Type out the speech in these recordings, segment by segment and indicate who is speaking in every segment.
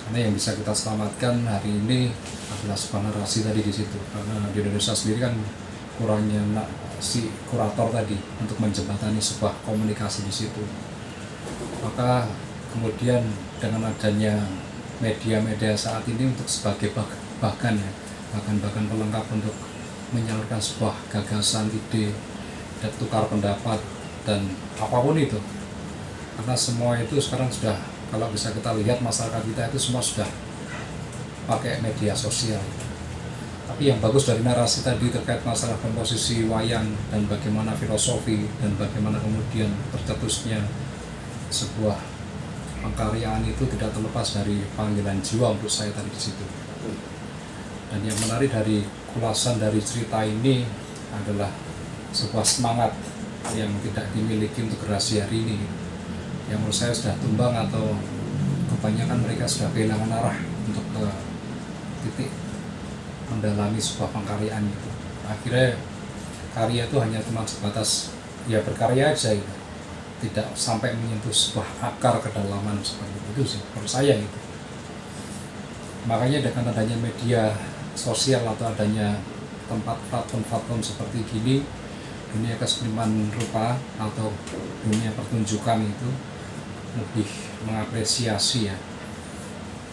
Speaker 1: Karena yang bisa kita selamatkan hari ini adalah sebuah narasi tadi di situ. Karena di Indonesia sendiri kan kurangnya si kurator tadi untuk menjembatani sebuah komunikasi di situ. Maka kemudian dengan adanya media-media saat ini untuk sebagai bahkan pelengkap untuk menyalurkan sebuah gagasan, ide, dan tukar pendapat dan apapun itu. Karena semua itu sekarang sudah, kalau bisa kita lihat masyarakat kita itu semua sudah pakai media sosial. Tapi yang bagus dari narasi tadi terkait masalah komposisi wayang dan bagaimana filosofi dan bagaimana kemudian tercetusnya sebuah pengkaryaan itu tidak terlepas dari panggilan jiwa menurut saya tadi di situ. Dan yang menarik dari kulasan dari cerita ini adalah sebuah semangat yang tidak dimiliki untuk generasi hari ini, yang menurut saya sudah tumbang atau kebanyakan mereka sudah kehilangan arah untuk ke titik mendalami sebuah pengkaryaan itu. Akhirnya karya itu hanya cuma sebatas ya berkarya aja gitu, tidak sampai menyentuh sebuah akar kedalaman seperti itu sih menurut saya gitu. Makanya dengan adanya media sosial atau adanya tempat platform seperti gini, dunia kesenian rupa atau dunia pertunjukan itu lebih mengapresiasi ya,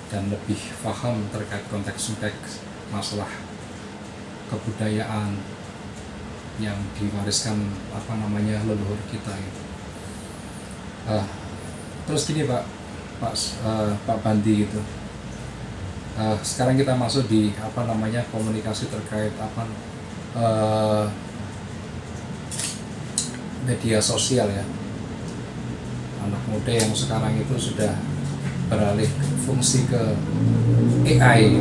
Speaker 1: dan lebih paham terkait konteks masalah kebudayaan yang diwariskan leluhur kita itu. Terus gini Pak Bandi gitu. Sekarang kita masuk di komunikasi terkait media sosial ya. Anak muda yang sekarang itu sudah beralih fungsi ke AI.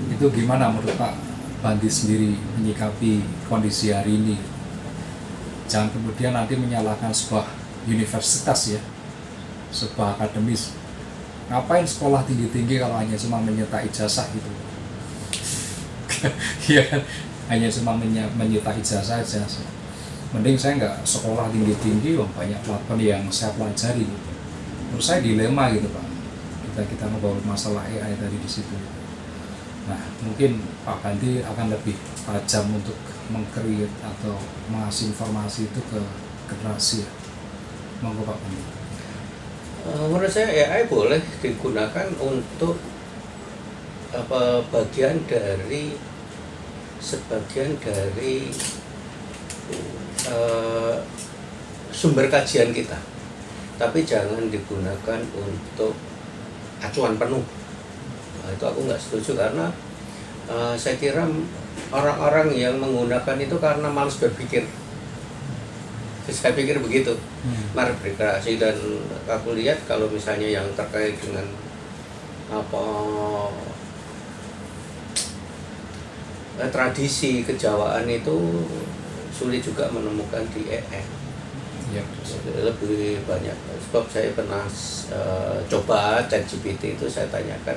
Speaker 1: Itu gimana menurut Pak Bandi sendiri menyikapi kondisi hari ini? Jangan kemudian nanti menyalahkan sebuah universitas ya, sebuah akademis. Ngapain sekolah tinggi-tinggi kalau hanya cuma menyita ijazah gitu? Iya kan, hanya cuma menyita ijazah aja. Mending saya nggak sekolah tinggi-tinggi, banyak platform yang saya pelajari. Menurut saya dilema gitu Pak. Kita ngobrol masalah AI tadi di situ. Nah, mungkin Pak Bandi akan lebih tajam untuk meng-create atau mengasih informasi itu ke generasi ya. Monggo Pak Bandi.
Speaker 2: Menurut saya AI boleh digunakan untuk sebagian dari sumber kajian kita, tapi jangan digunakan untuk acuan penuh. Itu aku nggak setuju, karena saya kira orang-orang yang menggunakan itu karena malas berpikir. Saya pikir begitu, malas berkreasi. Dan aku lihat kalau misalnya yang terkait dengan tradisi kejawaan itu sulit juga menemukan di AI.
Speaker 1: Ya,
Speaker 2: lebih banyak, sebab saya pernah coba ChatGPT itu, saya tanyakan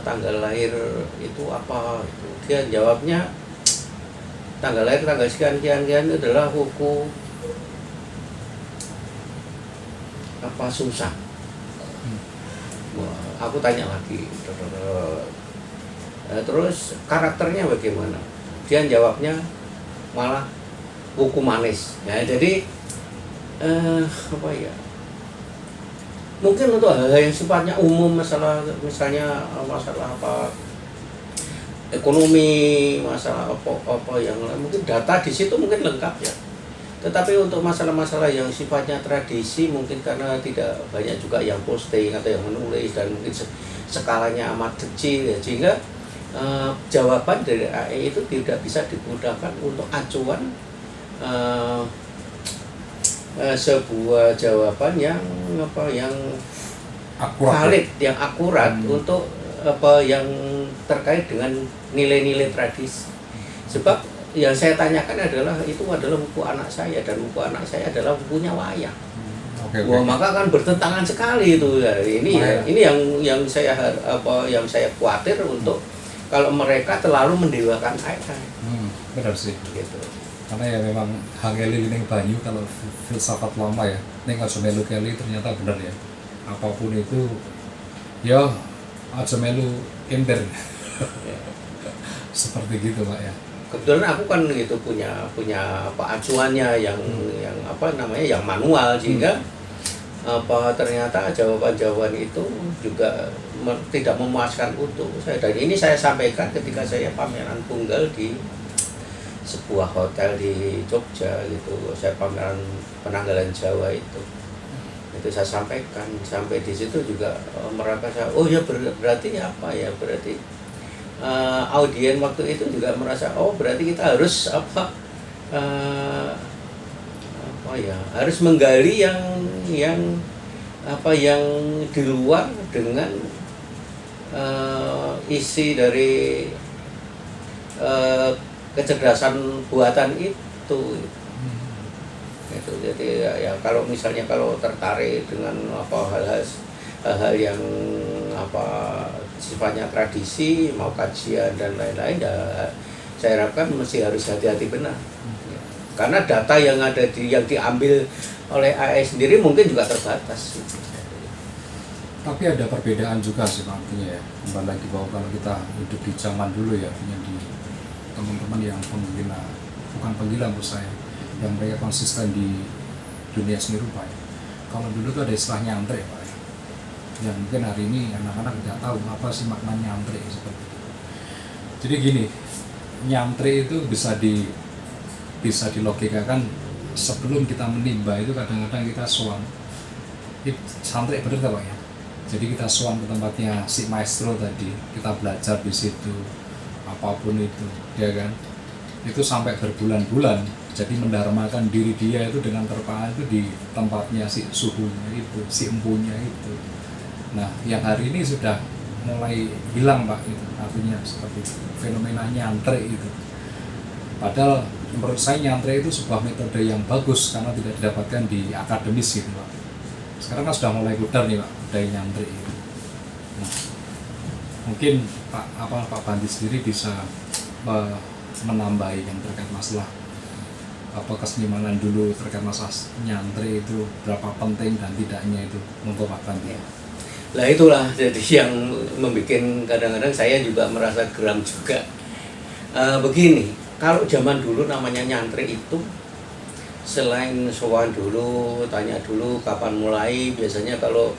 Speaker 2: tanggal lahir itu apa, itu dia jawabnya tanggal lahir tanggal sekian itu adalah buku susah. Wah, aku tanya lagi, terus karakternya bagaimana, dia jawabnya malah buku manis. Ya, jadi mungkin untuk hal-hal yang sifatnya umum, misalnya masalah ekonomi, masalah apa yang mungkin data di situ mungkin lengkap ya. Tetapi untuk masalah-masalah yang sifatnya tradisi, mungkin karena tidak banyak juga yang posting atau yang menulis, dan mungkin skalanya amat kecil ya, sehingga jawaban dari AI itu tidak bisa digunakan untuk acuan sebuah jawaban yang valid, yang akurat untuk yang terkait dengan nilai-nilai tradisi. Sebab yang saya tanyakan adalah buku anak saya, dan buku anak saya adalah bukunya wayang. Wah, maka kan bertentangan sekali itu ya. Ini yang saya khawatir untuk kalau mereka terlalu mendewakan AI.
Speaker 1: Benar sih.
Speaker 2: Gitu.
Speaker 1: Karena ya memang hangeli ning banyu, kalau filsafat lama ya, ning aja melu keli ternyata benar ya. apapun itu ya aja melu ember. Seperti gitu Pak ya.
Speaker 2: Kebetulan aku kan gitu punya apa acuannya yang apa namanya yang manual, sehingga apa ternyata jawaban-jawaban itu juga tidak memuaskan utuh saya, dan ini saya sampaikan ketika saya pameran tunggal di sebuah hotel di Jogja gitu. Saya pameran penanggalan Jawa itu saya sampaikan, sampai di situ juga mereka saya, oh ya berarti apa ya, berarti audien waktu itu juga merasa, oh berarti kita harus apa ya, harus menggali yang apa yang di luar dengan isi dari kecerdasan buatan itu. Itu jadi ya kalau misalnya kalau tertarik dengan apa hal-hal yang apa sifatnya tradisi, mau kajian dan lain-lain, ya saya harapkan mesti harus hati-hati benar. Karena data yang yang diambil oleh AS sendiri mungkin juga terbatas.
Speaker 1: Tapi ada perbedaan juga sih Pak, artinya ya. Kembali lagi bahwa kalau kita hidup di zaman dulu ya, artinya di teman-teman yang penggila, bukan penggila menurut saya, yang mereka konsisten di dunia seni rupa ya. Kalau dulu tuh ada istilah nyantrik Pak ya. Yang mungkin hari ini anak-anak tidak tahu apa sih makna nyantrik seperti itu. Jadi gini, nyantrik itu bisa dilogikakan sebelum kita menimba itu kadang-kadang kita sowan. Santri bener tak Pak ya? Jadi kita sowan ke tempatnya si maestro tadi, kita belajar di situ apapun itu, ya kan? Itu sampai berbulan-bulan. Jadi mendharmakan diri dia itu dengan terpaan itu di tempatnya si suhunya itu, si empunya itu. Nah, yang hari ini sudah mulai hilang Pak itu, artinya seperti fenomena nyantri itu. Padahal menurut saya nyantri itu sebuah metode yang bagus karena tidak didapatkan di akademis gitu Pak. Sekarang kan sudah mulai pudar nih Pak, budaya nyantri itu. Nah, mungkin Pak Bandi sendiri bisa menambahi yang terkait masalah apa kesenimanan dulu terkait masalah nyantri itu berapa penting dan tidaknya itu untuk Pak Bandi.
Speaker 2: Lah itulah jadi yang membuat kadang-kadang saya juga merasa geram juga. Begini, kalau zaman dulu namanya nyantri itu selain sowan dulu, tanya dulu kapan mulai, biasanya kalau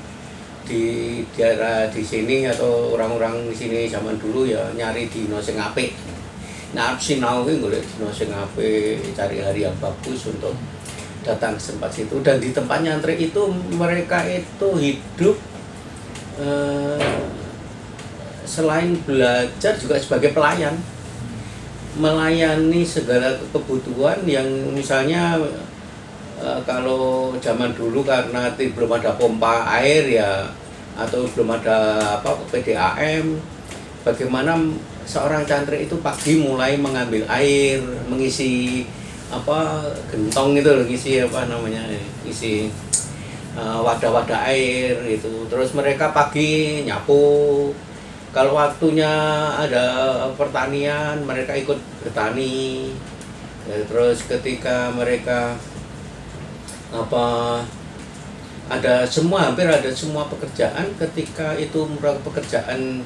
Speaker 2: di daerah di sini atau orang-orang di sini zaman dulu ya nyari dino sing apik. Nah, sinau ki golek dino sing apik, cari hari yang bagus untuk datang ke tempat situ, dan di tempat nyantri itu mereka itu hidup selain belajar juga sebagai pelayan, melayani segala kebutuhan yang misalnya kalau zaman dulu karena belum ada pompa air ya, atau belum ada apa PDAM, bagaimana seorang cantrik itu pagi mulai mengambil air, mengisi apa gentong itu loh, ngisi apa namanya, isi wadah-wadah air itu. Terus mereka pagi nyapu. Kalau waktunya ada pertanian, mereka ikut bertani. Ya, terus ketika mereka apa hampir ada semua pekerjaan, ketika itu merupakan pekerjaan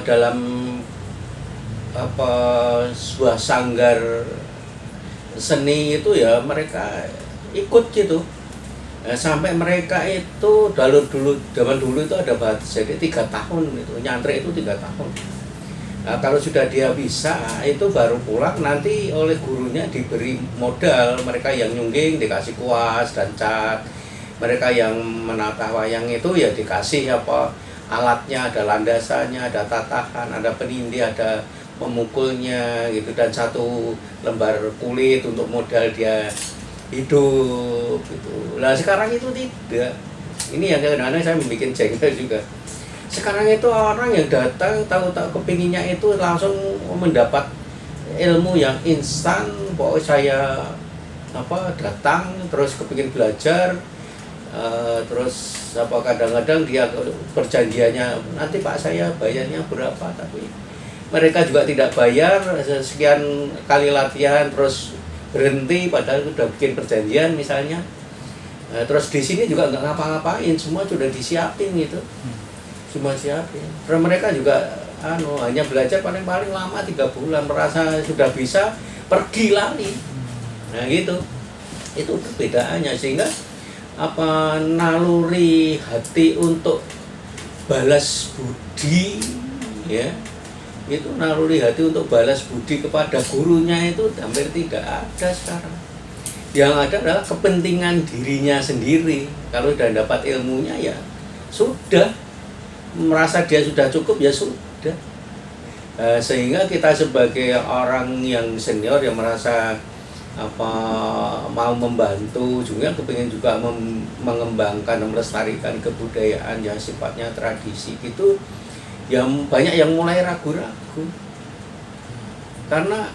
Speaker 2: dalam apa sebuah sanggar seni itu ya mereka ikut gitu. Sampai mereka itu zaman dulu itu ada batas, jadi 3 tahun itu nyantri itu 3 tahun. Nah, kalau sudah dia bisa itu baru pulang, nanti oleh gurunya diberi modal, mereka yang nyungging dikasih kuas dan cat, mereka yang menata wayang itu ya dikasih apa alatnya, ada landasannya, ada tatahan, ada penindih, ada pemukulnya gitu, dan 1 lembar kulit untuk modal dia hidup gitu. Nah sekarang itu tidak. Ini yang kadang-kadang saya membuat jengkel juga. Sekarang itu orang yang datang tahu-tahu kepinginnya itu langsung mendapat ilmu yang instan. Pokoknya saya apa datang terus kepingin belajar, terus apa kadang-kadang dia perjanjiannya nanti Pak saya bayarnya berapa, tapi mereka juga tidak bayar, sekian kali latihan terus berhenti padahal sudah bikin perjanjian misalnya. Terus di sini juga nggak ngapa-ngapain, semua sudah disiapin gitu, semua siapin. Terus mereka juga hanya belajar paling-paling lama 3 bulan, merasa sudah bisa pergi lari. Nah gitu, itu perbedaannya. Sehingga naluri hati untuk balas budi, ya, itu naluri hati untuk balas budi kepada gurunya itu hampir tidak ada sekarang. Yang ada adalah kepentingan dirinya sendiri. Kalau sudah dapat ilmunya ya sudah, merasa dia sudah cukup ya sudah. Sehingga kita sebagai orang yang senior yang merasa mau membantu juga, kepingin juga mengembangkan, melestarikan kebudayaan yang sifatnya tradisi itu, yang banyak yang mulai ragu-ragu karena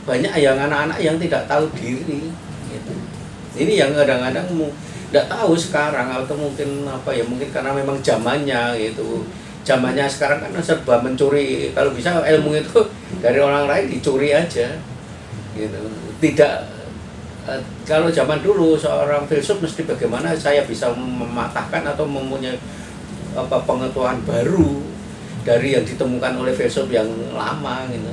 Speaker 2: banyak yang anak-anak yang tidak tahu diri gitu. Ini yang kadang-kadang tidak tahu sekarang, atau mungkin mungkin karena memang zamannya gitu. Zamannya sekarang kan serba mencuri, kalau bisa ilmu itu dari orang lain dicuri aja gitu. Tidak kalau zaman dulu seorang filsuf mesti bagaimana saya bisa mematahkan atau mempunyai pengetahuan baru dari yang ditemukan oleh filsuf yang lama gitu.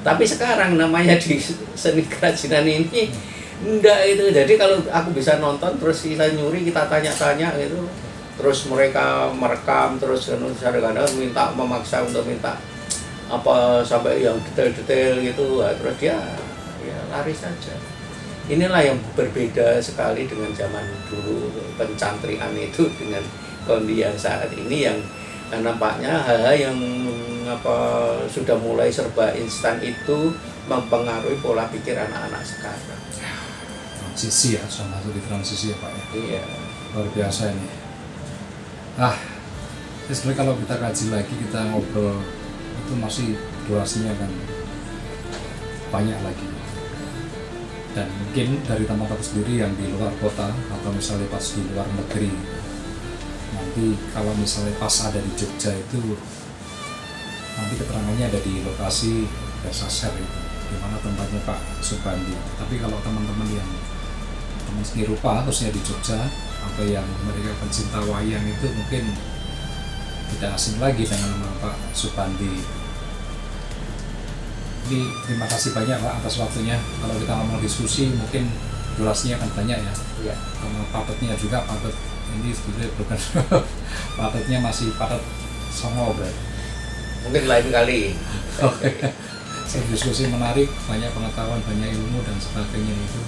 Speaker 2: Tapi sekarang namanya di seni kerajinan ini enggak itu. Jadi kalau aku bisa nonton terus kita nyuri, kita tanya-tanya gitu, terus mereka merekam, terus kadang-kadang memaksa untuk minta sampai yang detail-detail gitu, terus dia ya lari saja. Inilah yang berbeda sekali dengan zaman dulu, pencantrian itu dengan kondisi yang saat ini, yang nampaknya hal-hal yang sudah mulai serba instan itu mempengaruhi pola pikir anak-anak sekarang.
Speaker 1: Transisi ya, sudah masuk di transisi ya Pak ya.
Speaker 2: Iya.
Speaker 1: Luar biasa ini. Sebenarnya kalau kita kaji lagi, kita ngobrol itu masih durasinya kan banyak lagi. Dan mungkin dari teman-teman sendiri yang di luar kota atau misalnya pas di luar negeri, nanti kalau misalnya pas ada di Jogja itu nanti keterangannya ada di lokasi Desa Ser itu, di mana tempatnya Pak Subandi. Tapi kalau teman-teman yang teman seni rupa khususnya di Jogja atau yang mereka pencinta wayang itu mungkin tidak asing lagi dengan nama Pak Subandi. Jadi terima kasih banyak Pak atas waktunya. Kalau kita ngomong diskusi mungkin durasinya akan banyak ya.
Speaker 2: Iya.
Speaker 1: Karena patutnya juga patut ini sebenarnya bukan patutnya masih patut songo berarti.
Speaker 2: Mungkin lain kali.
Speaker 1: Oke. Diskusi menarik, banyak pengetahuan, banyak ilmu dan sebagainya itu.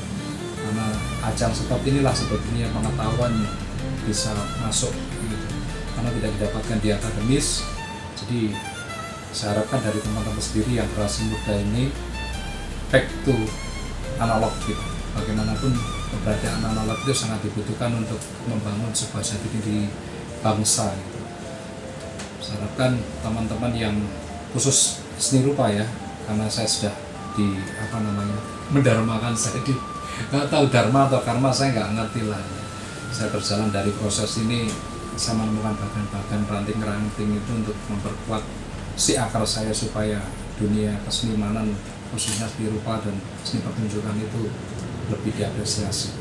Speaker 1: Karena ajang seperti inilah sebetulnya pengetahuan bisa masuk gitu. Karena tidak didapatkan di akademis. Jadi saya harapkan dari teman-teman sendiri yang generasi muda ini back to analog gitu. Bagaimanapun keberadaan analog itu sangat dibutuhkan untuk membangun sebuah jati diri bangsa gitu. Saya harapkan teman-teman yang khusus seni rupa ya, karena saya sudah mendarmakan, saya di nggak tahu dharma atau karma, saya nggak ngerti lah ya. Saya berjalan dari proses ini, saya menemukan bagian-bagian ranting-ranting itu untuk memperkuat si akar saya supaya dunia kesenimanan khususnya seni rupa dan seni pertunjukan itu lebih diapresiasi.